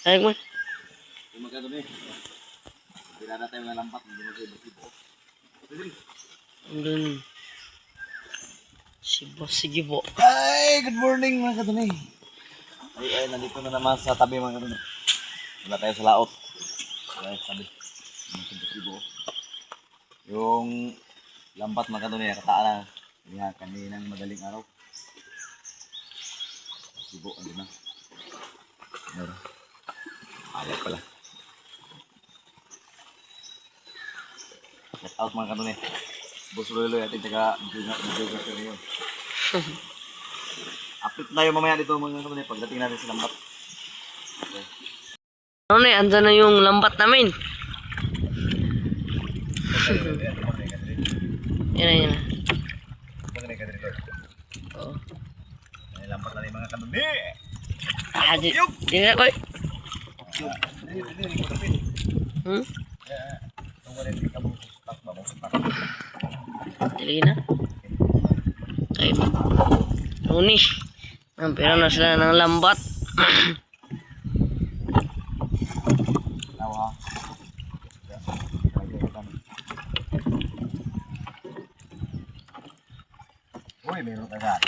Ayag man. Magkano ni? Tira na tayo ng lampat. Hindi mo kayo basibo. Andun. Sige po. Ay, good morning mga kadunay. Ay, nandito na naman sa tabi mga kadunay. Wala tayo sa laot. Wala tayo sa tabi. Basibo. Yung lampat mga kadunay, kataan na. Kaya kaninang madaling araw. Basibo, ano na. Meron. Alat pala. Shout out mga kanunay. Boss Loy ating taga-video sa ngayon. Update tayo mamaya dito mga kanunay pagdating natin sa lambat. Okay. Ano na, andyan na yung lambat namin. Yan na. Oo. May lambat na rin mga kanunay. Di na ko. Dili na. Ay, Roni. Pero na sila ng lambat. Tawa. Uy, meron ka dyan.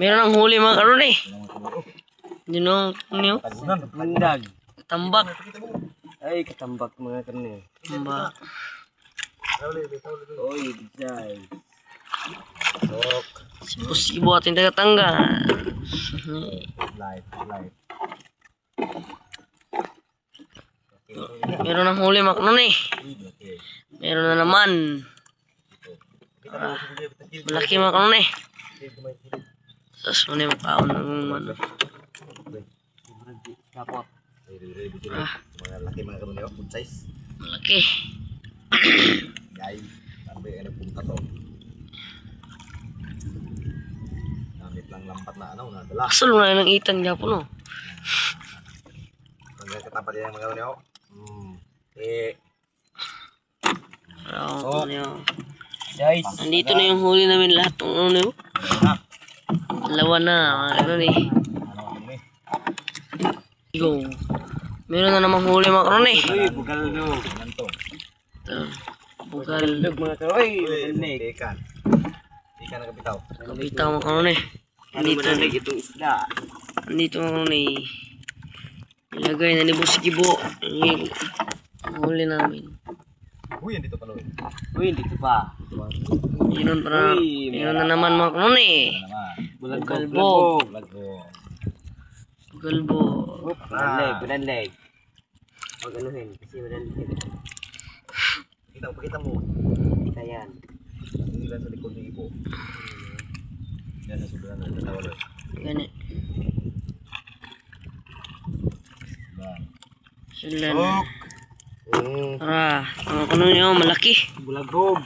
Meron ang huli mga karon eh. Yun niyo. Mandag. Tambak. Ay, katambak mga kanunay. Tambak. Oy, bijay. Ok. Sibo ating taga-tangga. Live. Meron ang huli mga karon eh. Meron na naman. Malaki mga karon eh. Tapos muna yung kaon ng ano. Mga laki mga kanunay, good size. Malaki. Guys, sabi ay nagpunta to. Gamit lang lampat na nadala. Asal mo na ng itan niya po no. Hanggang katapat yan mga kanunay. Guys, Andito na yung huli namin lahat ng ano. Dalawa na, ano eh. Go. Meron na namang huli mga karon eh. Uy, bugaldog. Ganto. Bugaldog mga karoy. Ikan. Ikan na kapitaw. Kapitaw mga karon eh. Andito na itong isda. Andito mga karon eh. Ilagay na ni Boss Gibo. Ang huli namin. Uy, andito pa Loy. Uy, andito pa. Meron na naman mga karon eh. Bugalbo. Bulan leg. Huwag anuhin, kasi bulan leg. Pakita mo. Kita yan. Ilan sa likod ng ipo. Yan sa sobrang natatawa Loy. Gani. Sila na. Tara, mga kanon nyo, malaki. Bulagog.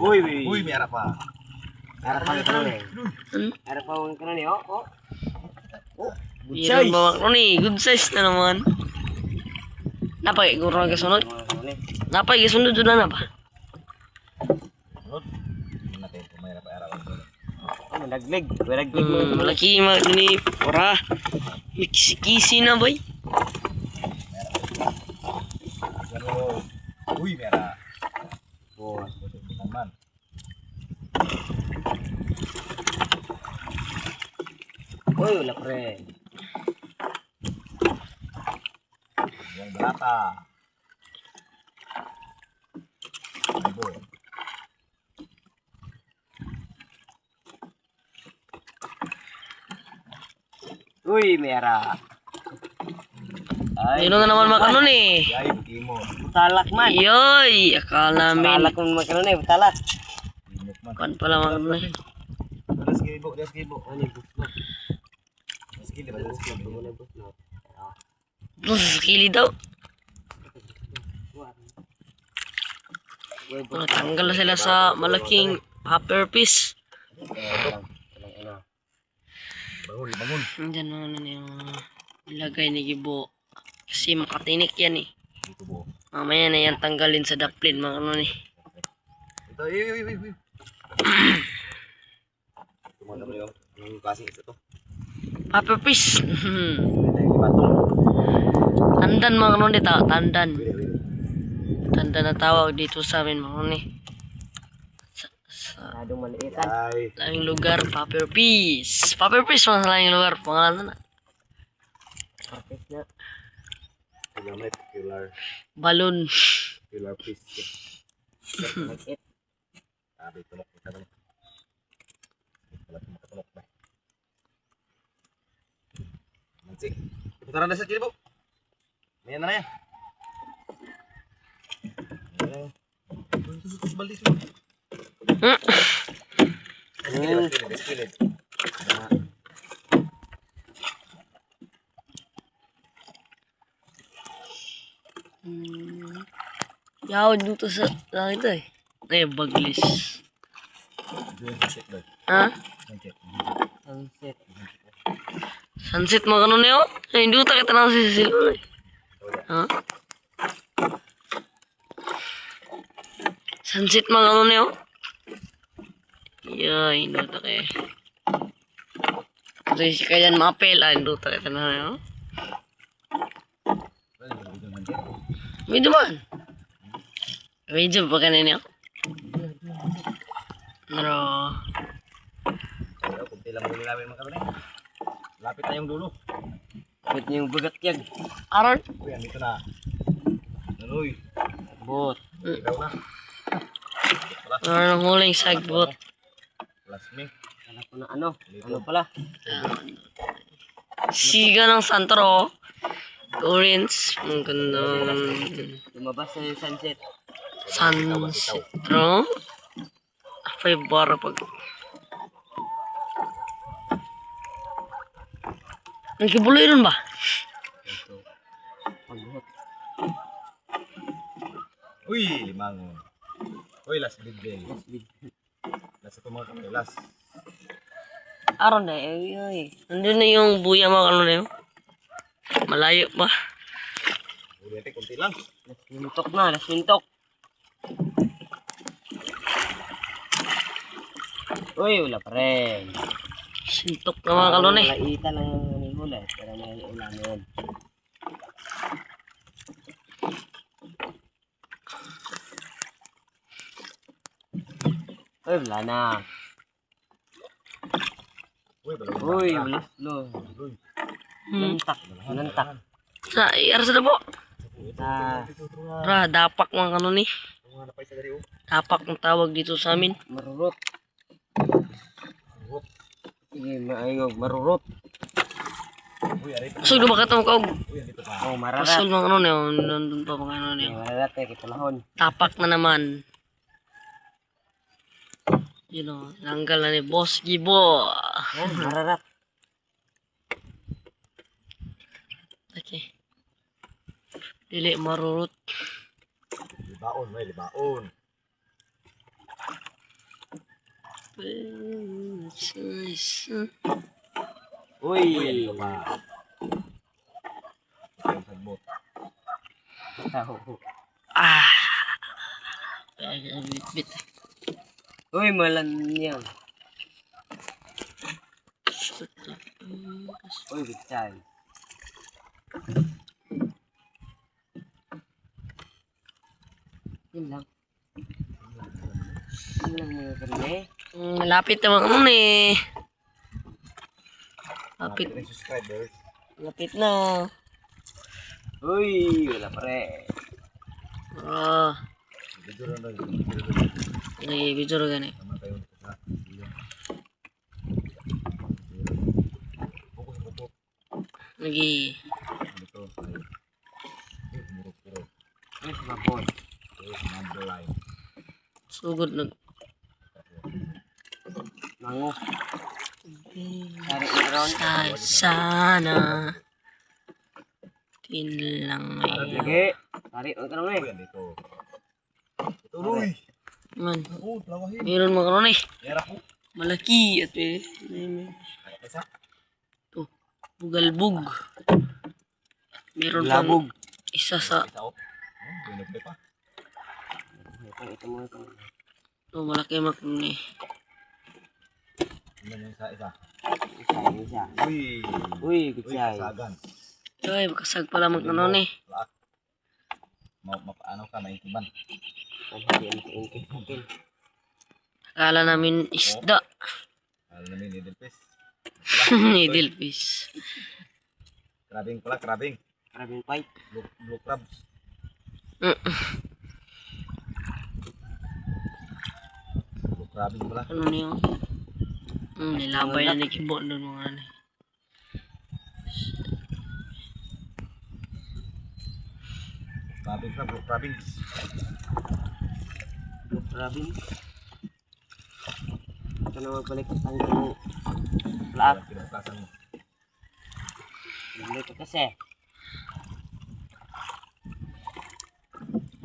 Uy, may harap pa. Harap pa ng kanon eh. Harap pa ng kanon eh, oh. Good size. Good size na naman. Napay, guro na kasunod. Napay, kasunod doon na pa. Malaglig. Malaki, malaki. Para. May kisi-kisi na ba? Uy, mera. Bos, teman. Uy, wala pre. Yang berata. Ibu. Uy, mera. Meron na naman mga kanon eh. Ay, bukimo. Butalak man. Yoy, akala namin. Butalak man mga kanon eh, butalak. Kan pala mga kanon eh. Alas kibo. Ano yung bukmo? Alas kibo. Kili daw. Natanggal na sila sa malaking hopper piece. Bangun. Diyan na yung Ilagay ni Gibo. Kasi makatinik yan eh. Dito bo. Mamaya na yan tanggalin sa daplin mga ano ni. Ito, uy. Tumanda mo yung klaseng ito to. Papa Fish. Ito yung ibatong. Tandan mga ano ni tao. Tandan. Wait. Tandan na tawag dito sa amin mga ano ni. Sa Masyadong maliitan. Ay. laing lugar. Papa Fish. Papa Fish mga sa laing lugar. Pangalan na. Perfect na. Gamit. Balon. Killer fish. Maliit. Sabi, tunok ka naman. Wala kang makatunok ba? Mansik. Putaran na sa chili po. Mayan na yan. Susus balik semua. Skillet. Yaw dito sa langit eh. Ay, baglis. Ha? Sunset. Sunset mga kanon niyo? Ay, hindi ko takita na si Silon eh. Ha? Sunset mga kanon niyo? Yay, hindi ko takita. Kasi kaya mapel, hindi ko takita na niyo. Medyo man. Medyo pa kanina niyo? Pero... Kunti lang muli namin mga kapatid. Lapit na yung dulo. Kapit niyo yung bagat yan. Aron? Uy, andito na. Nanoy. Bot. Ikaw na. Aron ang huling sagbot. Lasming. Kala ko na ano. Ano pala? Siga ng Santro. Orange. Ang gandang Lumabas na yung sunset. Santro. Apa yung bara pag... Nagkibuloy rin ba? Pagbuhot. Uy, limang. Uy, last big day. Last ito mga kapatid. Last. Aron na eh. Nandun na yung buya mga ano na yun. Malayo pa. Uli natin, kunti lang. Nasmintok na. Nasmintok. Uy, wala pa rin. Sintok na mga kalon eh. Malaitan ang huli. Pero may ulan yun. Uy, wala na. Uy, balong. Uy, bulos lo. Uy. Nantak. Nantak. Sa iyar sa dabo. Sa Ra, dapak mga kalon eh. Mga napay sa dari oh. Dapak ang tawag dito sa amin. marurot. Sige, maayog. Marurot. Uy, aray pa. Pasog na ba katong kaog? Uy, andito pa. Oh, mararat. Pasol mga ano na yun. Nandun pa mga ano na yun. Mararat eh, kitulahon. Tapak na naman. You know, langgal na ni Boss Gibo. Yan, mararat. Okay. Dili marurot. Libaon, may libaon. Uy. Uy, andito pa. Ang sagbot. Ah. Bit. Uy, malan yan. Uy, bitchay. Yun lang. Yun lang mga karne. Malapit na mga ano eh. Lapit. Mga subscribers. Lapit na. Uy, wala pa rin. Ah. Video na lang. Lagi video ro gani. Tama tayo dito sa video. Pukos. Lagi. Dito ay muro-puro. Uy, mabot. Number line. Sugod nag. Mango. Cari around. Sana. Tinlang ngayon. Lagi. Cari, huwag ka naman Uy, eh. andito. Ito, Uy. Man. Oh, lawahin. Meron mga karon eh. Yara po. Malaki at eh. Isa. To. Bugalbog. Meron pang Labog. isa sa... Isa out. Binagpay pa. Ito mo ito. Oh, malaki makroni. Ano yung isa? Isa. Uy! Uy, kutsay. Kasagan. Ay, makasag pala magkano ni. Laak. Mapaano ka, naintiban. Inkin. Akala namin isda. Alam namin, needlefish. Needlefish. Krabing pala, krabing. Maraming fight. Blue crabs. Blue crabing pala. Ano niyo? Nilabay na ni Kibo doon mga ano. Krabing pala, blue crabing. Maraming. Ito na magbalik ang tanong. Laak. Pinaklasan mo. Nandito kasi.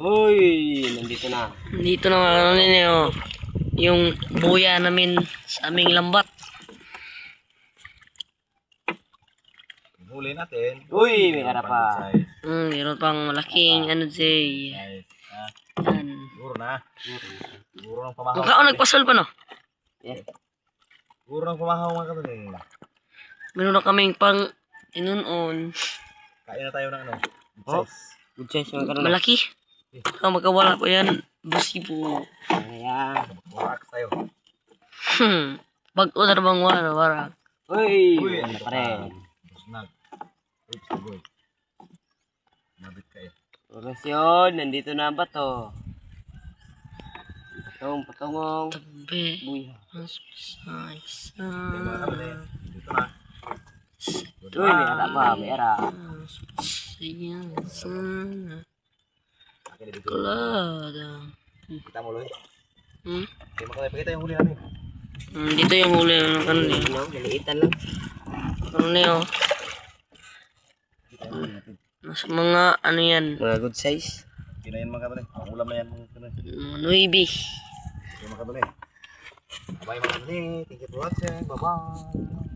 Uy, nandito na. Dito na mga ano niyo. Yung buya namin sa aming lambat. Huli natin. Uy, may harap pa. Meron pang malaking ano Jay. Nice. Yan. Siguro na. Siguro ng pamahaw. Mukha nagpasol pa no? Yeah. Siguro ng pamahaw mga kapatid. Meron na kaming pang inunon. Kain na tayo ng ano. Oh. Good size yung karoon. Malaki. Baka magkawala pa yan. Busi po. Ayan. Relax tayo. Bago na bang wara. Uy, Uy, ano ano pa rin. Snag. Oops, boy. Mabit ka eh. Oras yun, nandito na ba to? Patungong. Tabi. Buya. Mas precise. Okay, mga kapatid. Dito na. Uy, may harap pa, may harap. Sayang sana. Akin dito. Kulada. Kita mo, Loy. Hmm? Okay, makapagay. Pakita yung huli namin. Dito yung huli ng ano niyo. Ano, maliitan lang. Ano niyo? Kita yung huli natin. Nasa mga ano yan. Mga good size. Kinain mga kapatid. Ang ulam na yan mga kapatid. Nuibi. Okay, mga kapatid. Bye mga kapatid. Thank you for watching. Bye-bye.